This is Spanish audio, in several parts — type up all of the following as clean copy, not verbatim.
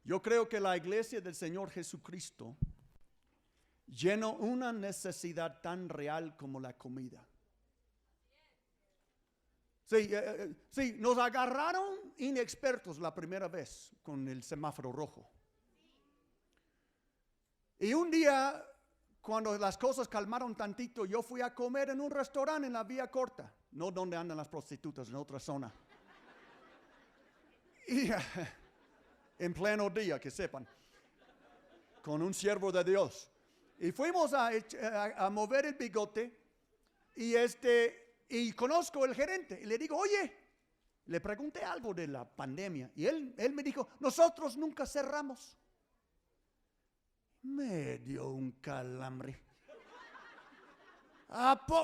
Yo creo que la iglesia del Señor Jesucristo llenó una necesidad tan real como la comida. Sí, nos agarraron inexpertos la primera vez con el semáforo rojo. Y un día, cuando las cosas calmaron tantito, yo fui a comer en un restaurante en la Vía Corta, no donde andan las prostitutas, en otra zona. Y en pleno día, que sepan, con un siervo de Dios. Y fuimos a mover el bigote y conozco el gerente y le digo, oye, le pregunté algo de la pandemia y él me dijo, nosotros nunca cerramos. Me dio un calambre.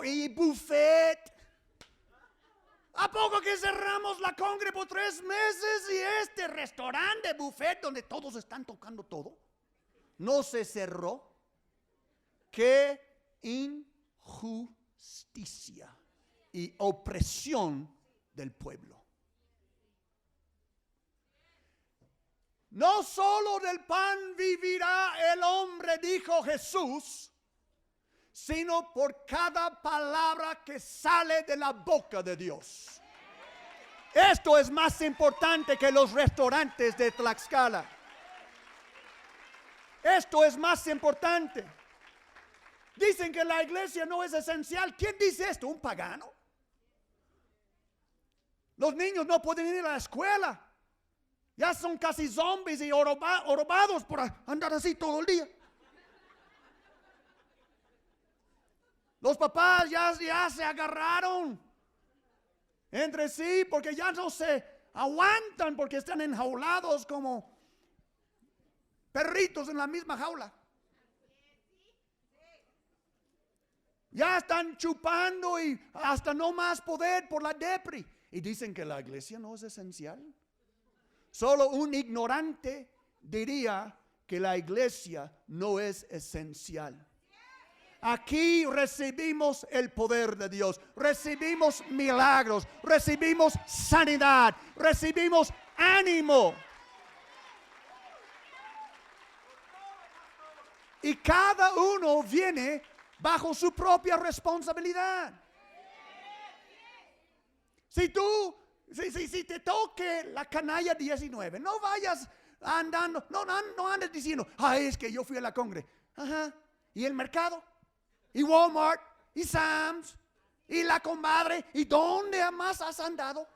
Y buffet. ¿A poco que cerramos la congre por 3 meses y este restaurante buffet donde todos están tocando todo no se cerró? ¡Qué injusticia y opresión del pueblo! No solo del pan vivirá el hombre, dijo Jesús, sino por cada palabra que sale de la boca de Dios. Esto es más importante que los restaurantes de Tlaxcala. Esto es más importante. Dicen que la iglesia no es esencial. ¿Quién dice esto? ¿Un pagano? Los niños no pueden ir a la escuela. Ya son casi zombies y orobados por andar así todo el día. Los papás ya se agarraron entre sí porque ya no se aguantan porque están enjaulados como perritos en la misma jaula. Ya están chupando y hasta no más poder por la depri. Y dicen que la iglesia no es esencial. Solo un ignorante diría que la iglesia no es esencial. Aquí recibimos el poder de Dios, recibimos milagros, recibimos sanidad, recibimos ánimo. Y cada uno viene bajo su propia responsabilidad. Si te toque la canalla 19, no vayas andando, no andes diciendo, es que yo fui a la congre. Ajá. ¿Y el mercado? ¿Y Walmart? ¿Y Sam's? ¿Y la comadre? ¿Y dónde más has andado?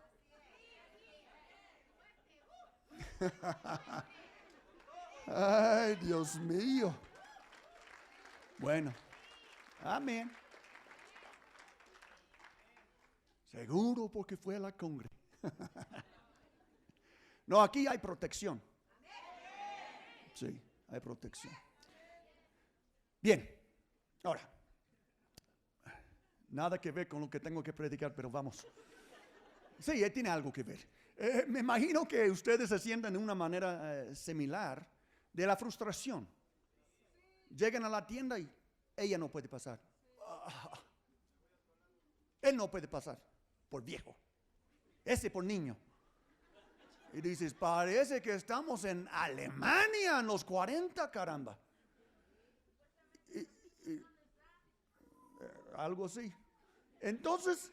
Ay, Dios mío. Bueno, amén. Seguro porque fue a la congre. No, aquí hay protección. Sí, hay protección. Bien, ahora, nada que ver con lo que tengo que predicar, pero vamos. Sí, tiene algo que ver. Me imagino que ustedes se sientan de una manera similar de la frustración. Llegan a la tienda y ella no puede pasar. Él no puede pasar por viejo. Ese por niño. Y dices, parece que estamos en Alemania en los 40, caramba. Algo así. Entonces,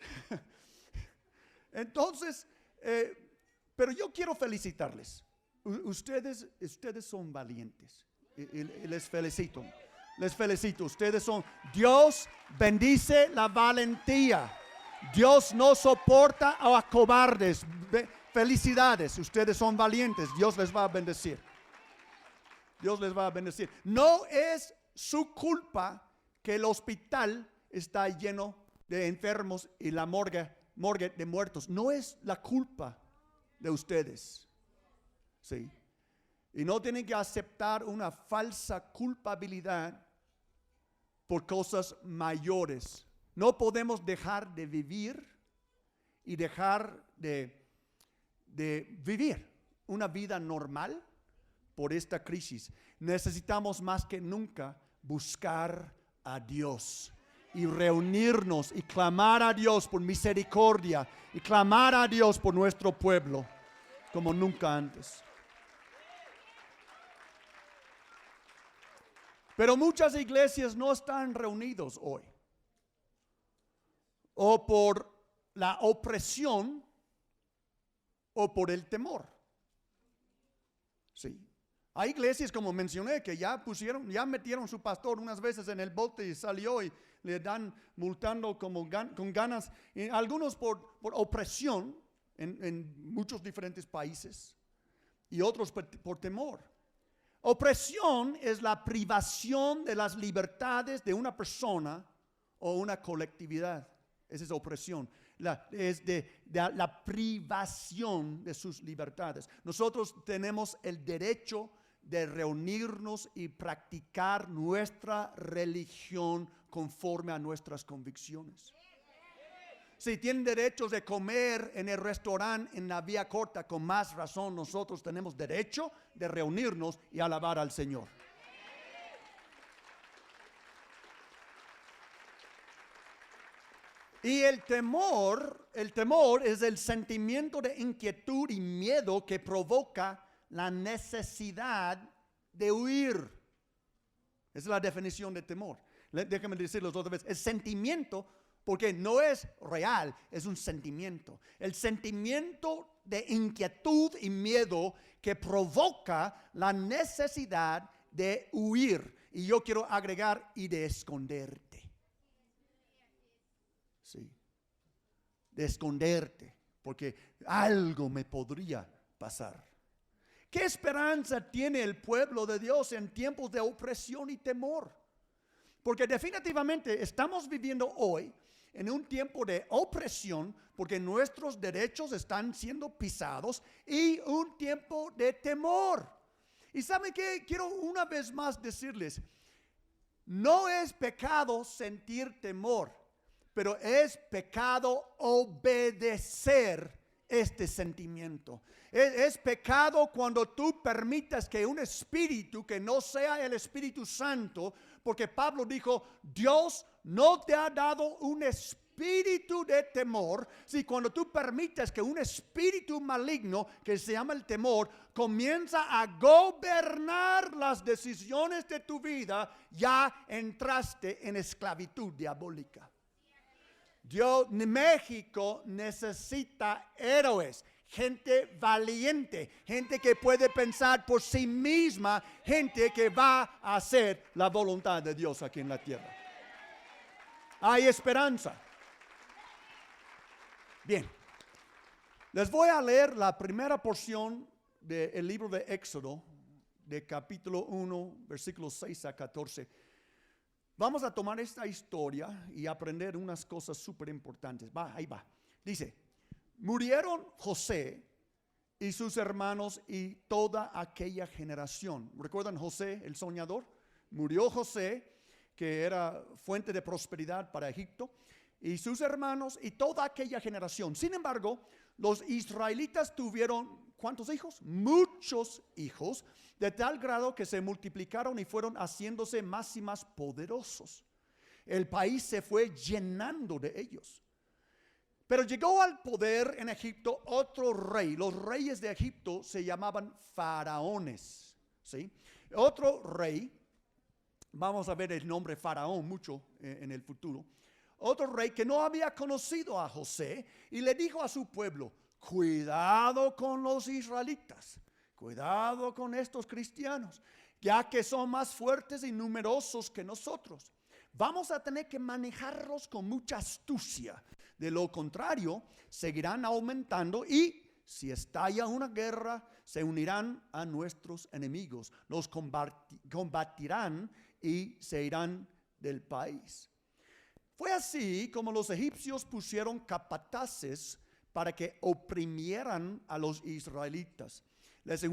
pero yo quiero felicitarles. Ustedes son valientes. Y les felicito. Les felicito. Ustedes son. Dios bendice la valentía. Dios no soporta a cobardes. Felicidades. Ustedes son valientes. Dios les va a bendecir. Dios les va a bendecir. No es su culpa que el hospital está lleno de enfermos y la morgue de muertos. No es la culpa de ustedes. Sí. Y no tienen que aceptar una falsa culpabilidad por cosas mayores. No podemos dejar de vivir y dejar de vivir una vida normal por esta crisis. Necesitamos más que nunca buscar a Dios y reunirnos y clamar a Dios por misericordia y clamar a Dios por nuestro pueblo como nunca antes. Pero muchas iglesias no están reunidos hoy. O por la opresión o por el temor. Sí. Hay iglesias, como mencioné, que ya metieron su pastor unas veces en el bote y salió y le dan multando con ganas. Y algunos por opresión en muchos diferentes países y otros por temor. Opresión es la privación de las libertades de una persona o una colectividad. Esa es opresión. Es de la privación de sus libertades. Nosotros tenemos el derecho de reunirnos y practicar nuestra religión conforme a nuestras convicciones. Si tienen derechos de comer en el restaurante en la vía corta, con más razón nosotros tenemos derecho de reunirnos y alabar al Señor. Y el temor es el sentimiento de inquietud y miedo que provoca la necesidad de huir. Esa es la definición de temor. Déjame decirlo otra vez. El sentimiento, porque no es real, es un sentimiento. El sentimiento de inquietud y miedo que provoca la necesidad de huir. Y yo quiero agregar, y de esconderte. Sí, de esconderte, porque algo me podría pasar. ¿Qué esperanza tiene el pueblo de Dios en tiempos de opresión y temor? Porque definitivamente estamos viviendo hoy en un tiempo de opresión, porque nuestros derechos están siendo pisados, y un tiempo de temor. ¿Y saben qué? Quiero una vez más decirles, no es pecado sentir temor, pero es pecado obedecer este sentimiento. Es pecado cuando tú permitas que un espíritu que no sea el Espíritu Santo, porque Pablo dijo, Dios no te ha dado un espíritu de temor. Si cuando tú permites que un espíritu maligno, que se llama el temor, comienza a gobernar las decisiones de tu vida, ya entraste en esclavitud diabólica. México necesita héroes, gente valiente, gente que puede pensar por sí misma, gente que va a hacer la voluntad de Dios aquí en la tierra. Hay esperanza. Bien, les voy a leer la primera porción del libro de Éxodo, de capítulo 1, versículos 6 a 14. Vamos a tomar esta historia y aprender unas cosas súper importantes. Ahí va. Dice, murieron José y sus hermanos y toda aquella generación. ¿Recuerdan José, el soñador? Murió José, que era fuente de prosperidad para Egipto, y sus hermanos y toda aquella generación. Sin embargo, los israelitas tuvieron, ¿cuántos hijos? Muchos hijos, de tal grado que se multiplicaron y fueron haciéndose más y más poderosos. El país se fue llenando de ellos. Pero llegó al poder en Egipto otro rey. Los reyes de Egipto se llamaban faraones, ¿sí? Otro rey, vamos a ver el nombre faraón mucho en el futuro. Otro rey que no había conocido a José y le dijo a su pueblo, cuidado con los israelitas. Cuidado con estos cristianos, ya que son más fuertes y numerosos que nosotros. Vamos a tener que manejarlos con mucha astucia. De lo contrario, seguirán aumentando y si estalla una guerra, se unirán a nuestros enemigos. Los combatirán y se irán del país. Fue así como los egipcios pusieron capataces para que oprimieran a los israelitas. Les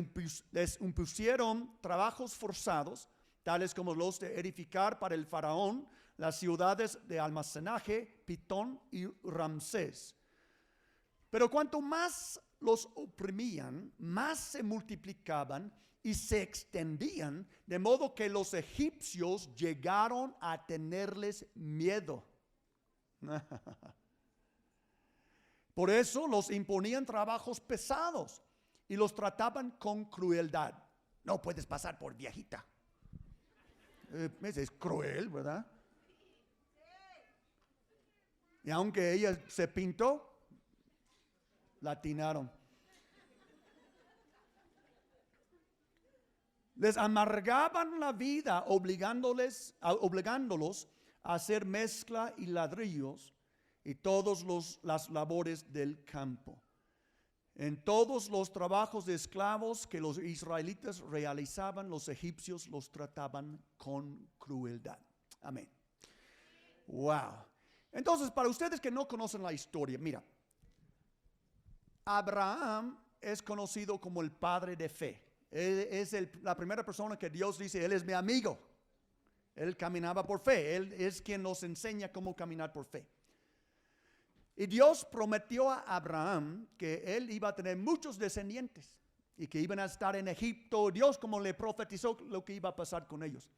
impusieron trabajos forzados, tales como los de edificar para el faraón las ciudades de almacenaje, Pitón y Ramsés. Pero cuanto más los oprimían, más se multiplicaban y se extendían, de modo que los egipcios llegaron a tenerles miedo. Por eso los imponían trabajos pesados y los trataban con crueldad. No puedes pasar por viejita. Es cruel, ¿verdad? Y aunque ella se pintó, la atinaron. Les amargaban la vida obligándolos a hacer mezcla y ladrillos y todas las labores del campo. En todos los trabajos de esclavos que los israelitas realizaban, los egipcios los trataban con crueldad. Amén. Wow. Entonces, para ustedes que no conocen la historia, mira, Abraham es conocido como el padre de fe. Él es la primera persona que Dios dice, él es mi amigo. Él caminaba por fe. Él es quien nos enseña cómo caminar por fe. Y Dios prometió a Abraham que él iba a tener muchos descendientes y que iban a estar en Egipto. Dios como le profetizó lo que iba a pasar con ellos.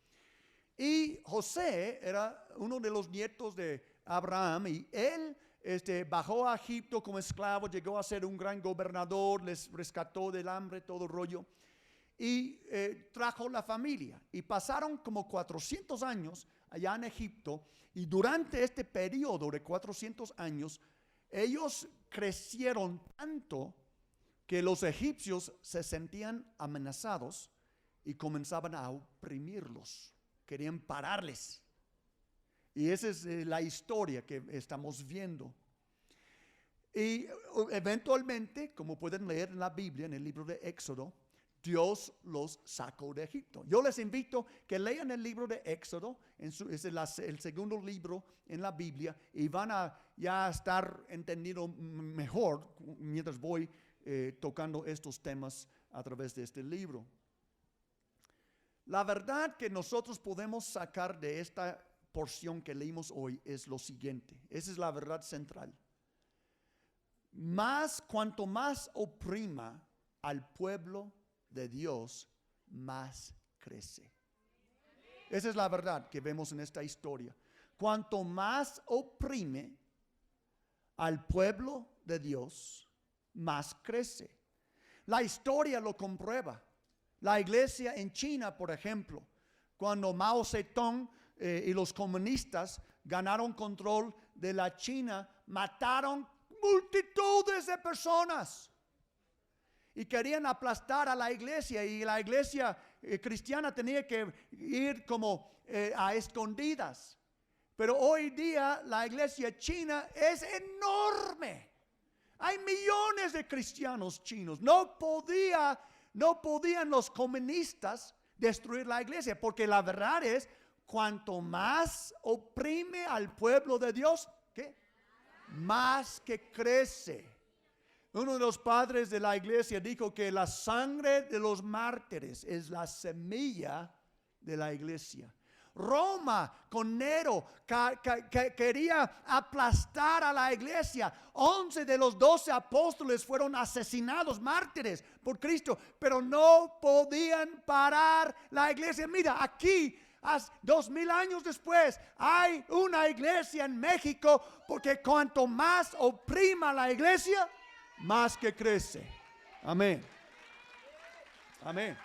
Y José era uno de los nietos de Abraham y él bajó a Egipto como esclavo, llegó a ser un gran gobernador, les rescató del hambre, todo el rollo. Y trajo la familia. Y pasaron como 400 años allá en Egipto. Y durante este periodo de 400 años, ellos crecieron tanto que los egipcios se sentían amenazados y comenzaban a oprimirlos. Querían pararles. Y esa es la historia que estamos viendo. Y eventualmente, como pueden leer en la Biblia, en el libro de Éxodo, Dios los sacó de Egipto. Yo les invito que lean el libro de Éxodo, es el segundo libro en la Biblia, y van a ya estar entendiendo mejor mientras voy tocando estos temas a través de este libro. La verdad que nosotros podemos sacar de esta porción que leímos hoy es lo siguiente. Esa es la verdad central. Cuanto más oprima al pueblo de Dios, más crece. Esa es la verdad que vemos en esta historia. Cuanto más oprime al pueblo de Dios, más crece. La historia lo comprueba. La iglesia en China, por ejemplo, cuando Mao Zedong y los comunistas ganaron control de la China, mataron multitudes de personas. Y querían aplastar a la iglesia, y la iglesia cristiana tenía que ir como a escondidas. Pero hoy día la iglesia china es enorme. Hay millones de cristianos chinos. No podían los comunistas destruir la iglesia, porque la verdad es, cuanto más oprime al pueblo de Dios, ¿qué? Más que crece. Uno de los padres de la iglesia dijo que la sangre de los mártires es la semilla de la iglesia. Roma con Nero quería aplastar a la iglesia. 11 de los 12 apóstoles fueron asesinados, mártires por Cristo, pero no podían parar la iglesia. Mira, aquí 2000 años después hay una iglesia en México, porque cuanto más oprima la iglesia, más que crece. Amén. Amén.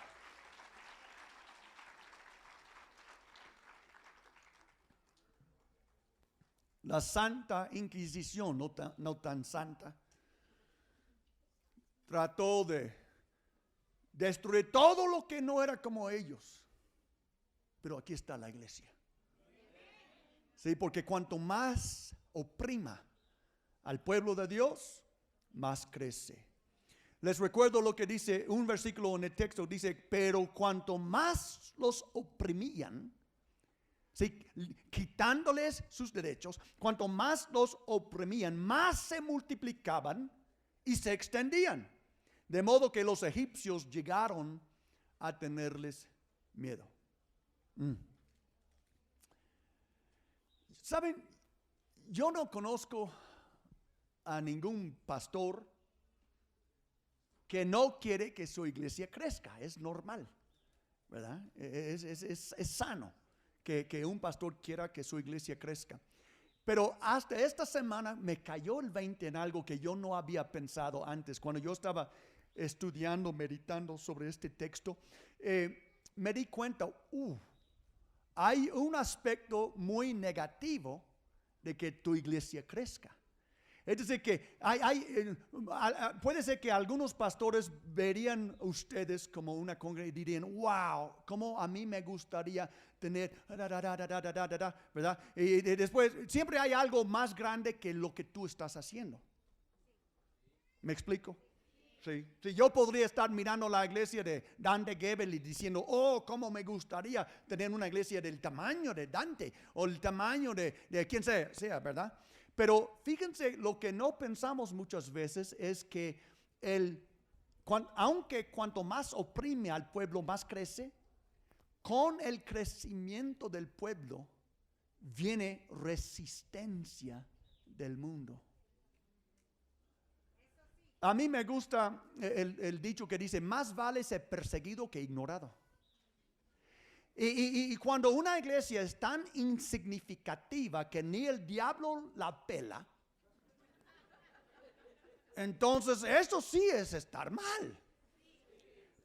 La Santa Inquisición, no tan santa, trató de destruir todo lo que no era como ellos. Pero aquí está la iglesia. Sí, porque cuanto más oprima al pueblo de Dios, más crece. Les recuerdo lo que dice un versículo en el texto, dice, pero cuanto más los oprimían, ¿sí?, quitándoles sus derechos, cuanto más los oprimían, más se multiplicaban y se extendían. De modo que los egipcios llegaron a tenerles miedo. ¿Saben? Yo no conozco a ningún pastor que no quiere que su iglesia crezca. Es normal, ¿verdad? Es sano que un pastor quiera que su iglesia crezca. Pero hasta esta semana me cayó el 20 en algo que yo no había pensado antes. Cuando yo estaba estudiando, meditando sobre este texto, me di cuenta, hay un aspecto muy negativo de que tu iglesia crezca. Es decir, que puede ser que algunos pastores verían ustedes como una congregación y dirían, wow, cómo a mí me gustaría tener, ¿verdad? Y después, siempre hay algo más grande que lo que tú estás haciendo. ¿Me explico? Sí. Sí, yo podría estar mirando la iglesia de Dante Gebel y diciendo, oh, cómo me gustaría tener una iglesia del tamaño de Dante o el tamaño de quien sea, ¿verdad? Pero fíjense, lo que no pensamos muchas veces es que aunque cuanto más oprime al pueblo, más crece, con el crecimiento del pueblo viene resistencia del mundo. A mí me gusta el dicho que dice, más vale ser perseguido que ignorado. Y cuando una iglesia es tan insignificativa que ni el diablo la pela, entonces eso sí es estar mal.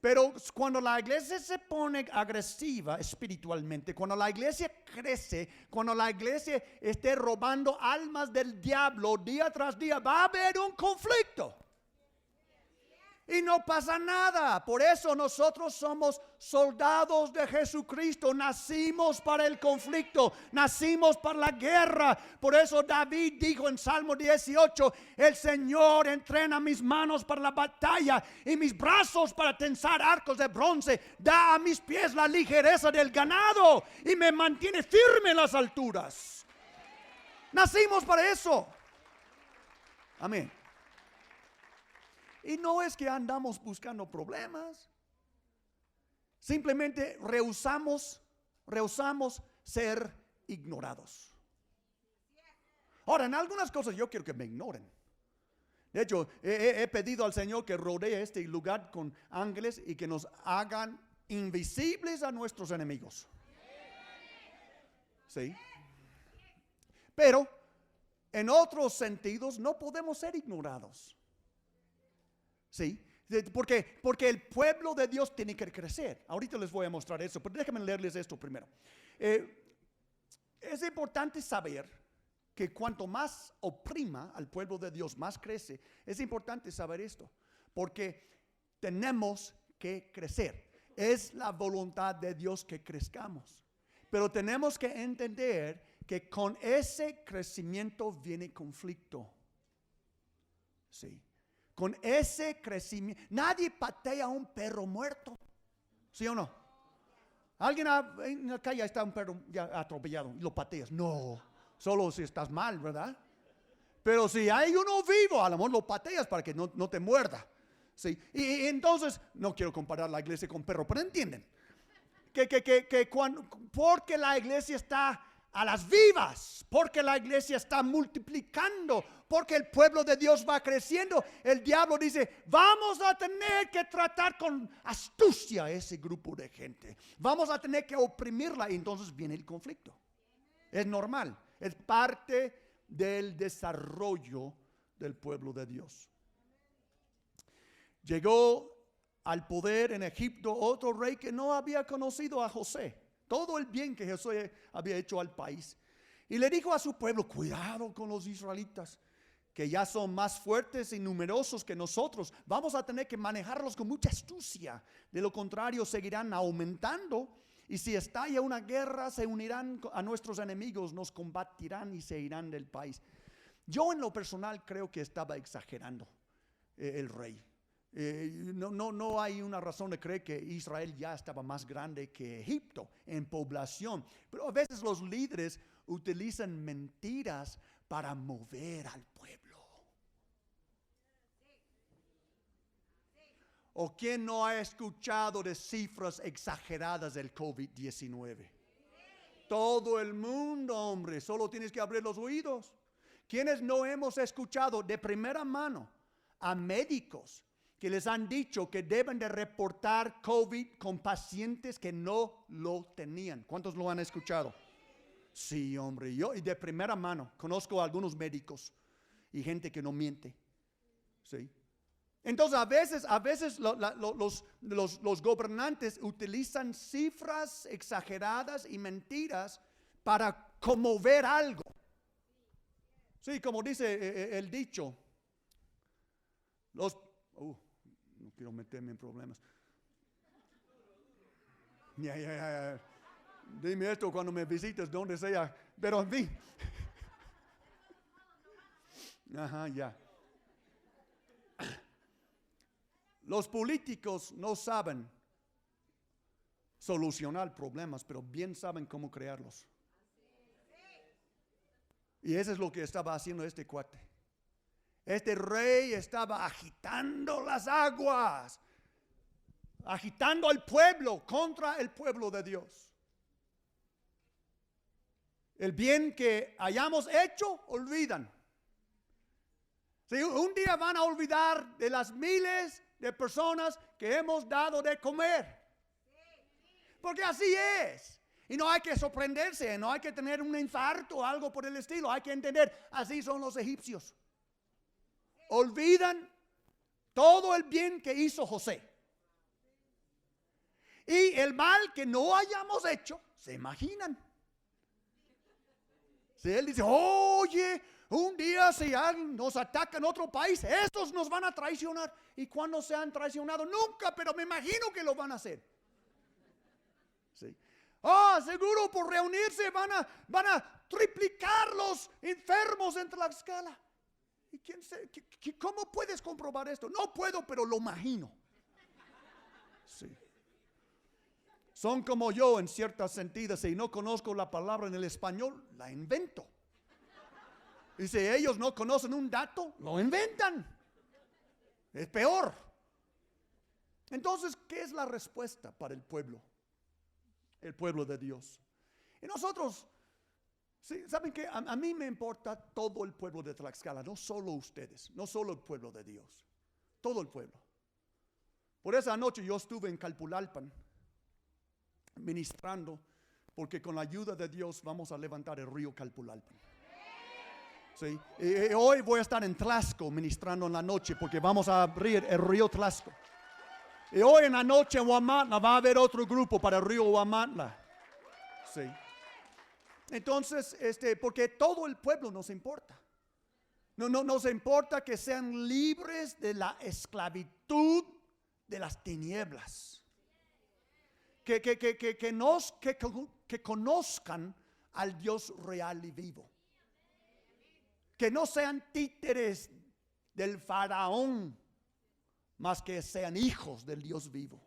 Pero cuando la iglesia se pone agresiva espiritualmente, cuando la iglesia crece, cuando la iglesia esté robando almas del diablo día tras día, va a haber un conflicto. Y no pasa nada. Por eso nosotros somos soldados de Jesucristo. Nacimos para el conflicto. Nacimos para la guerra. Por eso David dijo en Salmo 18, el Señor entrena mis manos para la batalla y mis brazos para tensar arcos de bronce. Da a mis pies la ligereza del ganado y me mantiene firme en las alturas. Nacimos para eso. Amén. Y no es que andamos buscando problemas. Simplemente rehusamos ser ignorados. Ahora, en algunas cosas yo quiero que me ignoren. De hecho, he pedido al Señor que rodee este lugar con ángeles y que nos hagan invisibles a nuestros enemigos. Sí. Pero en otros sentidos no podemos ser ignorados. Sí, porque el pueblo de Dios tiene que crecer. Ahorita les voy a mostrar eso, pero déjenme leerles esto primero. Es importante saber que cuanto más oprima al pueblo de Dios, más crece. Es importante saber esto, porque tenemos que crecer. Es la voluntad de Dios que crezcamos. Pero tenemos que entender que con ese crecimiento viene conflicto. Sí. Con ese crecimiento, nadie patea a un perro muerto, ¿sí o no? Alguien en la calle está un perro ya atropellado y lo pateas. No, solo si estás mal, ¿verdad? Pero si hay uno vivo, a lo mejor lo pateas para que no te muerda. Sí. Y entonces, no quiero comparar la iglesia con perro, pero entienden porque la iglesia está a las vivas, porque la iglesia está multiplicando, porque el pueblo de Dios va creciendo, el diablo dice, vamos a tener que tratar con astucia a ese grupo de gente, vamos a tener que oprimirla, y entonces viene el conflicto. Es normal, es parte del desarrollo del pueblo de Dios. Llegó al poder en Egipto otro rey que no había conocido a José. Todo el bien que José había hecho al país. Y le dijo a su pueblo, cuidado con los israelitas, que ya son más fuertes y numerosos que nosotros. Vamos a tener que manejarlos con mucha astucia. De lo contrario, seguirán aumentando. Y si estalla una guerra, se unirán a nuestros enemigos, nos combatirán y se irán del país. Yo en lo personal creo que estaba exagerando el rey. No hay una razón de creer que Israel ya estaba más grande que Egipto en población, pero a veces los líderes utilizan mentiras para mover al pueblo. ¿O quién no ha escuchado de cifras exageradas del COVID-19? Todo el mundo, hombre, solo tienes que abrir los oídos. ¿Quiénes no hemos escuchado de primera mano a médicos que les han dicho que deben de reportar COVID con pacientes que no lo tenían? ¿Cuántos lo han escuchado? Sí, hombre, yo y de primera mano conozco a algunos médicos y gente que no miente. ¿Sí? Entonces a veces los gobernantes utilizan cifras exageradas y mentiras para conmover algo. Sí, como dice el dicho, no quiero meterme en problemas. Ya. Dime esto cuando me visites, donde sea, pero en fin. Ajá, ya. Los políticos no saben solucionar problemas, pero bien saben cómo crearlos. Y eso es lo que estaba haciendo este cuate. Este rey estaba agitando las aguas, agitando al pueblo contra el pueblo de Dios. El bien que hayamos hecho, olvidan. Sí, un día van a olvidar de las miles de personas que hemos dado de comer. Porque así es. Y no hay que sorprenderse, no hay que tener un infarto o algo por el estilo. Hay que entender, así son los egipcios. Olvidan todo el bien que hizo José. Y el mal que no hayamos hecho, se imaginan. Si él dice, oye, un día si nos atacan otro país, estos nos van a traicionar. ¿Y cuándo se han traicionado? Nunca, pero me imagino que lo van a hacer. Sí. Seguro por reunirse van a triplicar los enfermos en Tlaxcala. ¿Y cómo puedes comprobar esto? No puedo, pero lo imagino. Sí. Son como yo en ciertas sentidos. Si no conozco la palabra en el español, la invento. Y si ellos no conocen un dato, lo inventan. Es peor. Entonces, ¿qué es la respuesta para el pueblo? El pueblo de Dios. Y nosotros, sí, ¿saben qué? A mí me importa todo el pueblo de Tlaxcala, no solo ustedes, no solo el pueblo de Dios, todo el pueblo. Por esa noche yo estuve en Calpulalpan ministrando, porque con la ayuda de Dios vamos a levantar el río Calpulalpan. Sí. Y hoy voy a estar en Tlaxco ministrando en la noche, porque vamos a abrir el río Tlaxco. Y hoy en la noche en Huamantla va a haber otro grupo para el río Huamantla. Sí. Entonces, porque todo el pueblo nos importa. No nos importa que sean libres de la esclavitud de las tinieblas. Que conozcan al Dios real y vivo. Que no sean títeres del faraón, más que sean hijos del Dios vivo.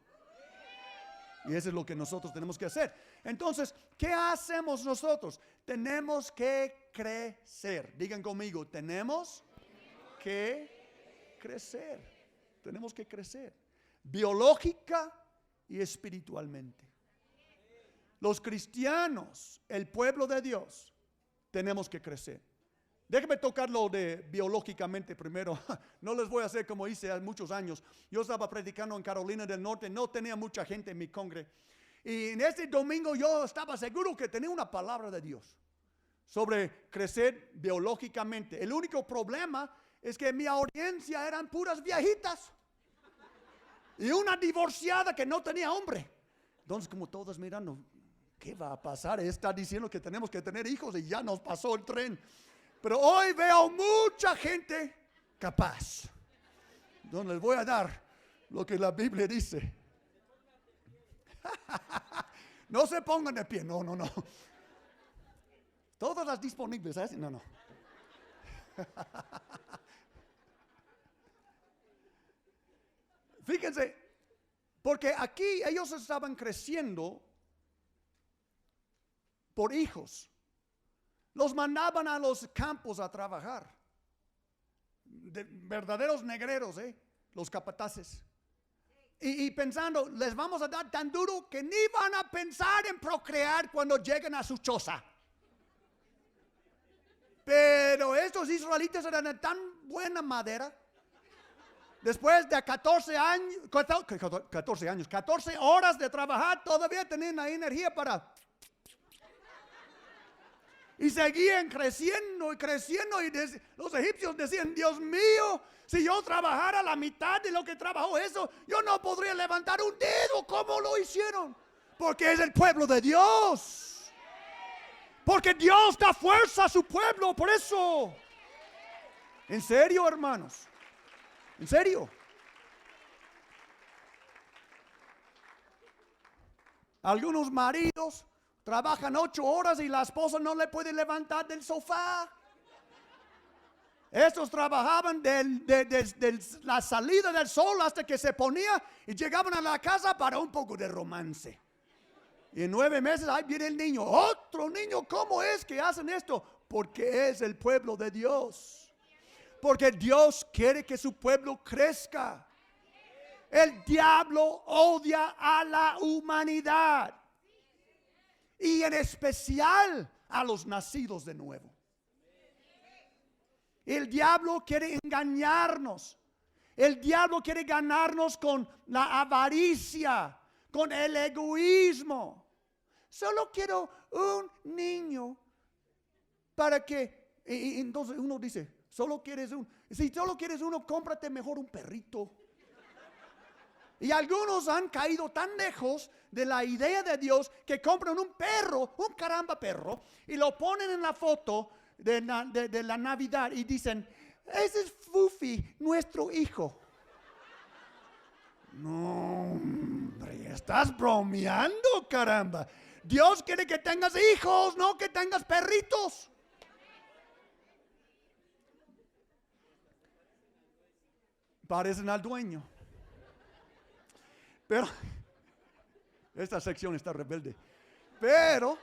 Y eso es lo que nosotros tenemos que hacer. Entonces, ¿qué hacemos nosotros? Tenemos que crecer. Digan conmigo, tenemos que crecer. Tenemos que crecer. Biológica y espiritualmente. Los cristianos, el pueblo de Dios, tenemos que crecer. Déjenme tocar lo de biológicamente primero. No les voy a hacer como hice hace muchos años. Yo estaba predicando en Carolina del Norte, no tenía mucha gente en mi congre. Y en este domingo yo estaba seguro que tenía una palabra de Dios sobre crecer biológicamente. El único problema es que mi audiencia eran puras viejitas. Y una divorciada que no tenía hombre. Entonces, como todos mirando, ¿qué va a pasar? Está diciendo que tenemos que tener hijos y ya nos pasó el tren. Pero hoy veo mucha gente capaz. Entonces les voy a dar lo que la Biblia dice. No se pongan de pie, no. Todas las disponibles, ¿sabes? No. Fíjense, porque aquí ellos estaban creciendo por hijos. Los mandaban a los campos a trabajar. Verdaderos negreros, los capataces. Y pensando, les vamos a dar tan duro que ni van a pensar en procrear cuando lleguen a su choza. Pero estos israelitas eran de tan buena madera. Después de 14 horas de trabajar, todavía tenían la energía para... Y seguían creciendo y creciendo. Y los egipcios decían, Dios mío, si yo trabajara la mitad de lo que trabajó eso, yo no podría levantar un dedo. ¿Cómo lo hicieron? Porque es el pueblo de Dios. Porque Dios da fuerza a su pueblo. Por eso. En serio, hermanos. En serio. Algunos maridos trabajan 8 horas y la esposa no le puede levantar del sofá. Estos trabajaban de la salida del sol hasta que se ponía y llegaban a la casa para un poco de romance. Y en 9 meses ahí viene el niño. Otro niño, ¿cómo es que hacen esto? Porque es el pueblo de Dios. Porque Dios quiere que su pueblo crezca. El diablo odia a la humanidad. Y en especial a los nacidos de nuevo. El diablo quiere engañarnos. El diablo quiere ganarnos con la avaricia, con el egoísmo. Solo quiero un niño para que... Y entonces uno dice, solo quieres uno. Si solo quieres uno, cómprate mejor un perrito. Y algunos han caído tan lejos de la idea de Dios que compran un perro, un caramba perro, y lo ponen en la foto de la Navidad y dicen, ese es Fufi, nuestro hijo. No, hombre, estás bromeando, caramba. Dios quiere que tengas hijos, no que tengas perritos. Parecen al dueño. Pero, esta sección está rebelde. Pero,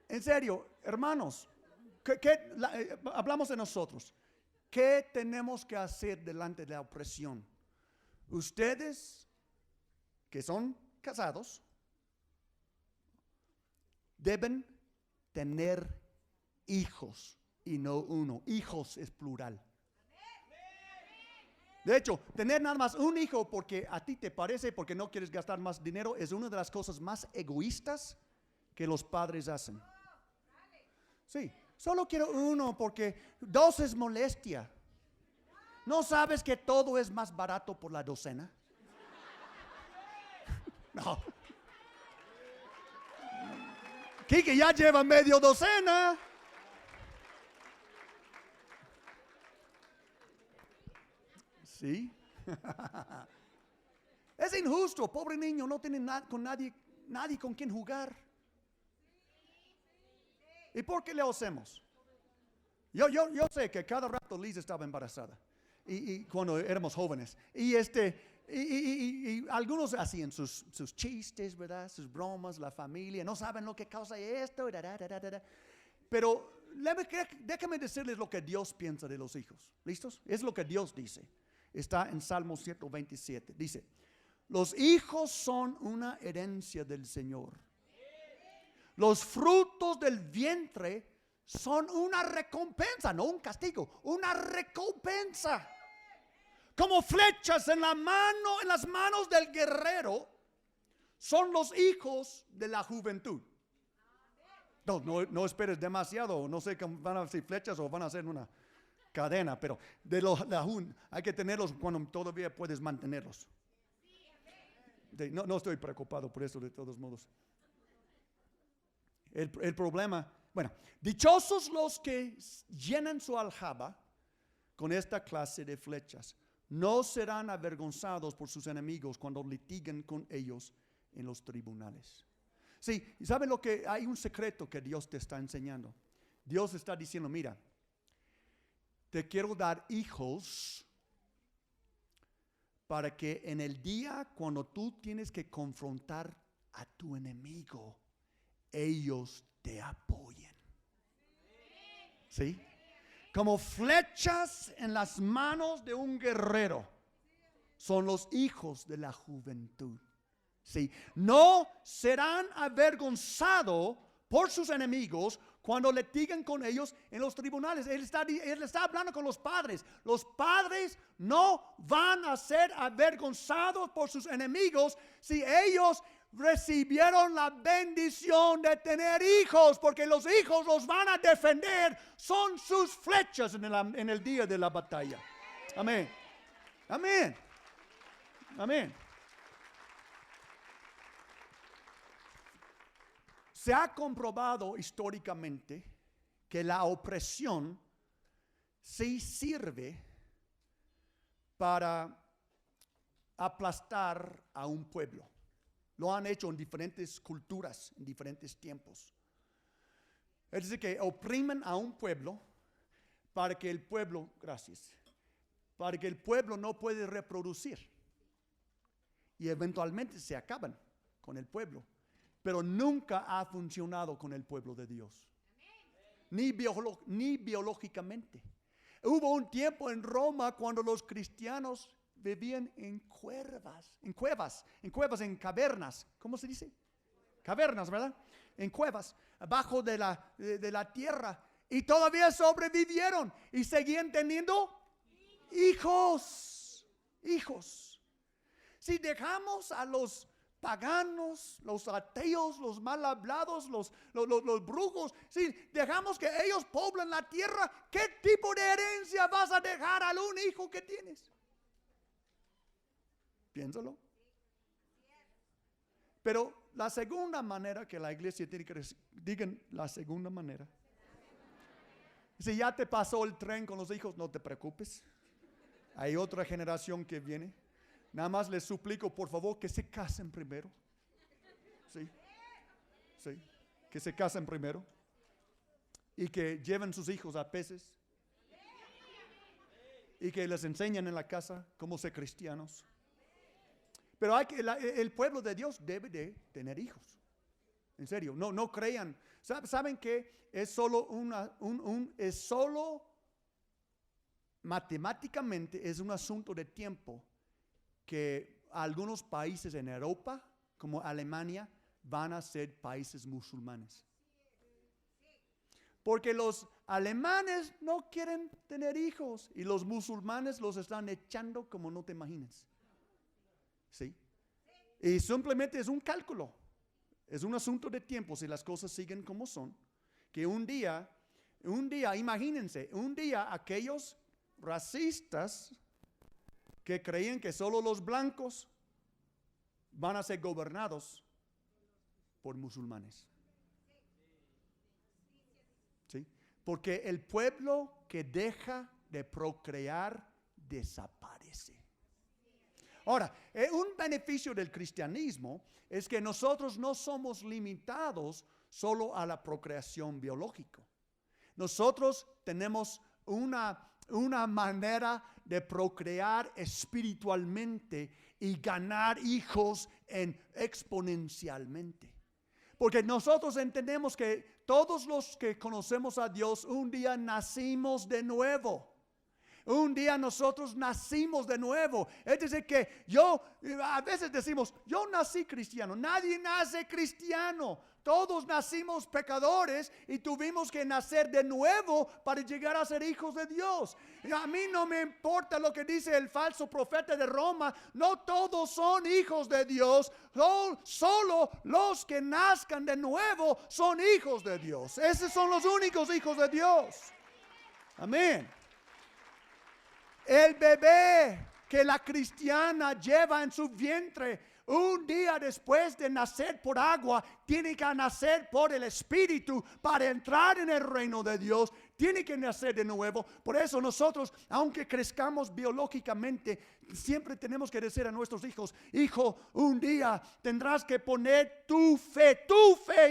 en serio, hermanos, hablamos de nosotros. ¿Qué tenemos que hacer delante de la opresión? Ustedes que son casados deben tener hijos y no uno. Hijos es plural. De hecho, tener nada más un hijo porque a ti te parece, porque no quieres gastar más dinero, es una de las cosas más egoístas que los padres hacen. Sí, solo quiero uno porque 2 es molestia. ¿No sabes que todo es más barato por la docena? No. Kike ya lleva medio docena. ¿Sí? Es injusto, pobre niño, no tiene nadie con quien jugar. ¿Y por qué le hacemos? Yo sé que cada rato Liz estaba embarazada. Y cuando éramos jóvenes. Y algunos hacían sus chistes, ¿verdad? Sus bromas, la familia. No saben lo que causa esto. Pero déjame decirles lo que Dios piensa de los hijos. ¿Listos? Es lo que Dios dice. Está en Salmo 127. Dice, los hijos son una herencia del Señor. Los frutos del vientre son una recompensa, no un castigo, una recompensa. Como flechas en las manos del guerrero, son los hijos de la juventud. No esperes demasiado, no sé que van a ser flechas o van a ser una cadena, pero hay que tenerlos cuando todavía puedes mantenerlos. No estoy preocupado por eso de todos modos. El problema, bueno, dichosos los que llenan su aljaba con esta clase de flechas. No serán avergonzados por sus enemigos cuando litiguen con ellos en los tribunales. Sí, ¿saben lo que? Hay un secreto que Dios te está enseñando. Dios está diciendo, mira, te quiero dar hijos para que en el día cuando tú tienes que confrontar a tu enemigo, ellos te apoyen. ¿Sí? Como flechas en las manos de un guerrero son los hijos de la juventud. ¿Sí? No serán avergonzados por sus enemigos cuando litiguen con ellos en los tribunales. Él está hablando con los padres. Los padres no van a ser avergonzados por sus enemigos si ellos recibieron la bendición de tener hijos, porque los hijos los van a defender, son sus flechas en el día de la batalla. Amén. Amén. Amén. Se ha comprobado históricamente que la opresión sí sirve para aplastar a un pueblo. Lo han hecho en diferentes culturas, en diferentes tiempos. Es decir, que oprimen a un pueblo para que el pueblo, para que el pueblo no puede reproducir. Y eventualmente se acaban con el pueblo. Pero nunca ha funcionado con el pueblo de Dios. Ni biológicamente. Hubo un tiempo en Roma cuando los cristianos vivían en cuevas, en cavernas. ¿Cómo se dice? Cavernas, ¿verdad? En cuevas, abajo de la tierra. Y todavía sobrevivieron y seguían teniendo hijos. Si dejamos a los paganos, los ateos, los mal hablados, los brujos, si dejamos que ellos poblen la tierra, ¿qué tipo de herencia vas a dejar al un hijo que tienes? Piénsalo. Pero la segunda manera que la iglesia tiene que digan la segunda manera. Si ya te pasó el tren con los hijos, no te preocupes. Hay otra generación que viene. Nada más les suplico, por favor, que se casen primero. Sí, que se casen primero. Y que lleven sus hijos a peces. Y que les enseñen en la casa cómo ser cristianos. Pero el pueblo de Dios debe de tener hijos. En serio, no crean. ¿Saben que es solo es solo matemáticamente es un asunto de tiempo que algunos países en Europa, como Alemania, van a ser países musulmanes? Porque los alemanes no quieren tener hijos y los musulmanes los están echando como no te imaginas. ¿Sí? Y simplemente es un cálculo. Es un asunto de tiempo si las cosas siguen como son. Que un día, imagínense, un día aquellos racistas que creían que solo los blancos van a ser gobernados por musulmanes. ¿Sí? Porque el pueblo que deja de procrear desaparece. Ahora, un beneficio del cristianismo es que nosotros no somos limitados solo a la procreación biológica. Nosotros tenemos una manera de procrear espiritualmente y ganar hijos exponencialmente. Porque nosotros entendemos que todos los que conocemos a Dios un día nacimos de nuevo. Un día nosotros nacimos de nuevo. Es decir que a veces decimos, yo nací cristiano. Nadie nace cristiano. Todos nacimos pecadores y tuvimos que nacer de nuevo para llegar a ser hijos de Dios. Y a mí no me importa lo que dice el falso profeta de Roma. No todos son hijos de Dios. Solo los que nazcan de nuevo son hijos de Dios. Esos son los únicos hijos de Dios. Amén. El bebé que la cristiana lleva en su vientre, un día después de nacer por agua, tiene que nacer por el Espíritu para entrar en el reino de Dios. Tiene que nacer de nuevo. Por eso nosotros, aunque crezcamos biológicamente, siempre tenemos que decir a nuestros hijos: hijo, un día tendrás que poner tu fe,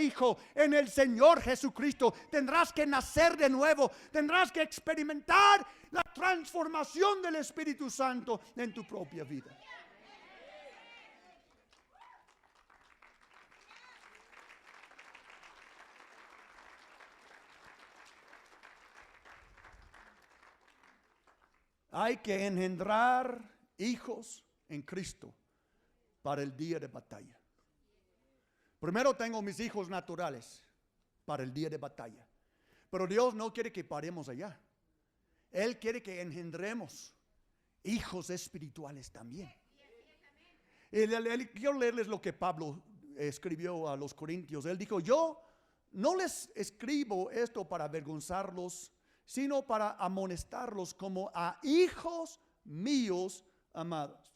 hijo, en el Señor Jesucristo. Tendrás que nacer de nuevo. Tendrás que experimentar la transformación del Espíritu Santo en tu propia vida. Hay que engendrar hijos en Cristo para el día de batalla. Primero tengo mis hijos naturales para el día de batalla. Pero Dios no quiere que paremos allá. Él quiere que engendremos hijos espirituales también. Quiero leerles lo que Pablo escribió a los Corintios, él dijo, yo no les escribo esto para avergonzarlos, sino para amonestarlos como a hijos míos amados.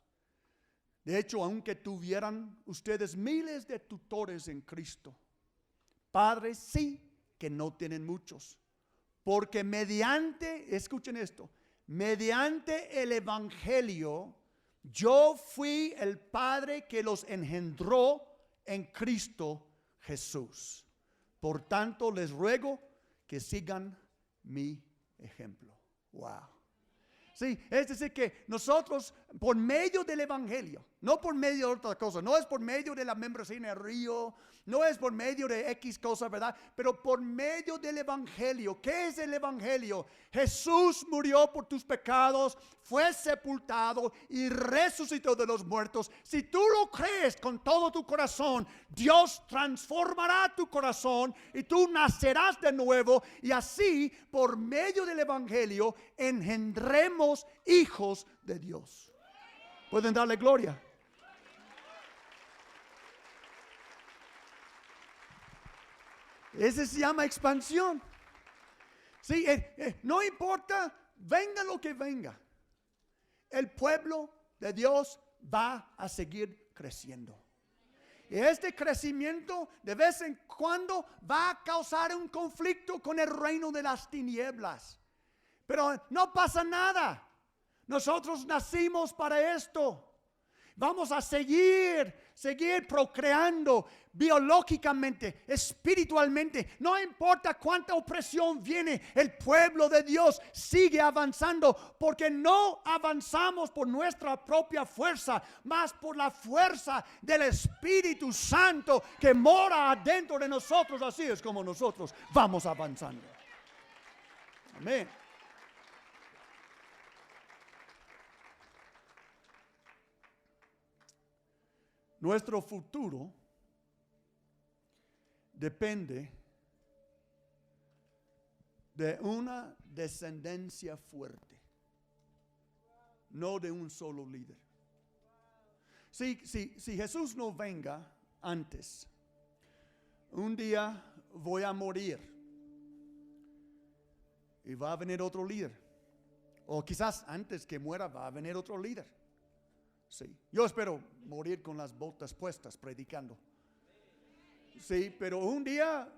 De hecho, aunque tuvieran ustedes miles de tutores en Cristo, padres sí que no tienen muchos, porque mediante, escuchen esto, mediante el evangelio, yo fui el padre que los engendró en Cristo Jesús. Por tanto, les ruego que sigan mi ejemplo. Wow. Sí, es decir que nosotros por medio del evangelio, no por medio de otra cosa, no es por medio de la membresía en el río, no es por medio de X cosas, ¿verdad? Pero por medio del evangelio. ¿Qué es el evangelio? Jesús murió por tus pecados, fue sepultado y resucitó de los muertos. Si tú lo crees con todo tu corazón, Dios transformará tu corazón y tú nacerás de nuevo, y así por medio del evangelio engendremos hijos de Dios. ¿Pueden darle gloria? Ese se llama expansión. Sí, no importa, venga lo que venga, el pueblo de Dios va a seguir creciendo. Y este crecimiento de vez en cuando va a causar un conflicto con el reino de las tinieblas. Pero no pasa nada. Nosotros nacimos para esto. Vamos a seguir procreando biológicamente, espiritualmente. No importa cuánta opresión viene, el pueblo de Dios sigue avanzando, porque no avanzamos por nuestra propia fuerza, más por la fuerza del Espíritu Santo que mora adentro de nosotros. Así es como nosotros vamos avanzando. Amén. Nuestro futuro depende de una descendencia fuerte, no de un solo líder. Si Jesús no venga antes, un día voy a morir y va a venir otro líder. O quizás antes que muera va a venir otro líder. Sí, yo espero morir con las botas puestas predicando. Sí, pero un día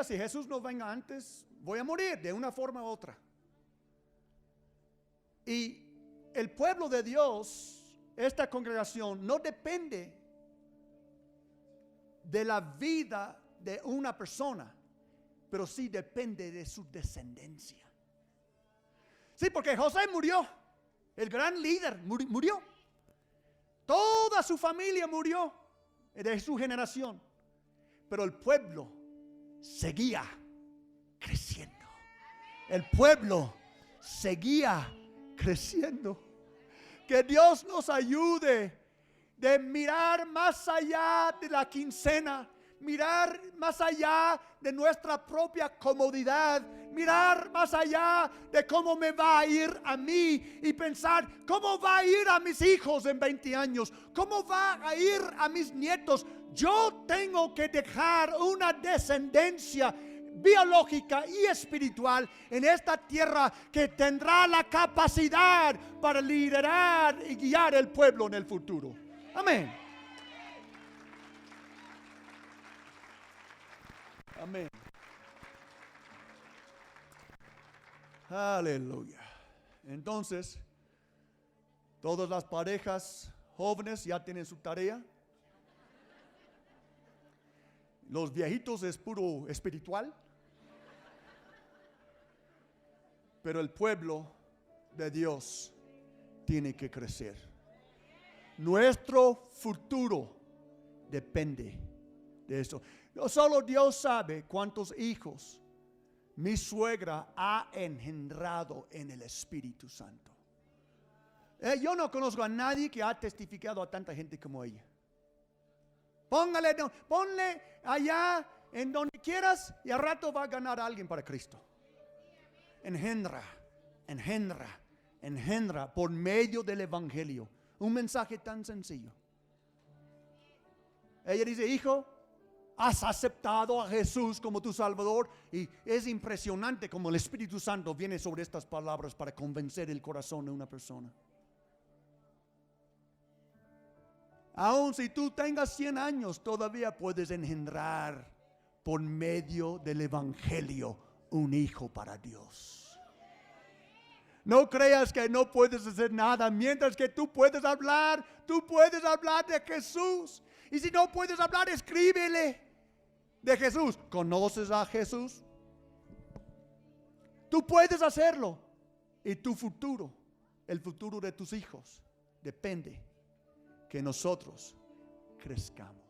si Jesús no venga antes, voy a morir de una forma u otra. Y el pueblo de Dios, esta congregación, no depende de la vida de una persona, pero sí depende de su descendencia. Sí, porque José murió, el gran líder murió. Toda su familia murió de su generación, pero el pueblo seguía creciendo. El pueblo seguía creciendo. Que Dios nos ayude de mirar más allá de la quincena, mirar más allá de nuestra propia comodidad, mirar más allá de cómo me va a ir a mí y pensar cómo va a ir a mis hijos en 20 años, cómo va a ir a mis nietos. Yo tengo que dejar una descendencia biológica y espiritual en esta tierra que tendrá la capacidad para liderar y guiar el pueblo en el futuro. Amén. Amén. Aleluya. Entonces, todas las parejas jóvenes ya tienen su tarea. Los viejitos es puro espiritual. Pero el pueblo de Dios tiene que crecer. Nuestro futuro depende de eso. No solo Dios sabe cuántos hijos mi suegra ha engendrado en el Espíritu Santo. Yo no conozco a nadie que ha testificado a tanta gente como ella. Ponle allá en donde quieras y al rato va a ganar a alguien para Cristo. Engendra por medio del Evangelio. Un mensaje tan sencillo. Ella dice, hijo, has aceptado a Jesús como tu Salvador. Y es impresionante como el Espíritu Santo viene sobre estas palabras para convencer el corazón de una persona. Aun si tú tengas 100 años, todavía puedes engendrar por medio del Evangelio un hijo para Dios. No creas que no puedes hacer nada. Mientras que tú puedes hablar de Jesús. Y si no puedes hablar, escríbele de Jesús. ¿Conoces a Jesús? Tú puedes hacerlo. Y tu futuro, el futuro de tus hijos, depende que nosotros crezcamos.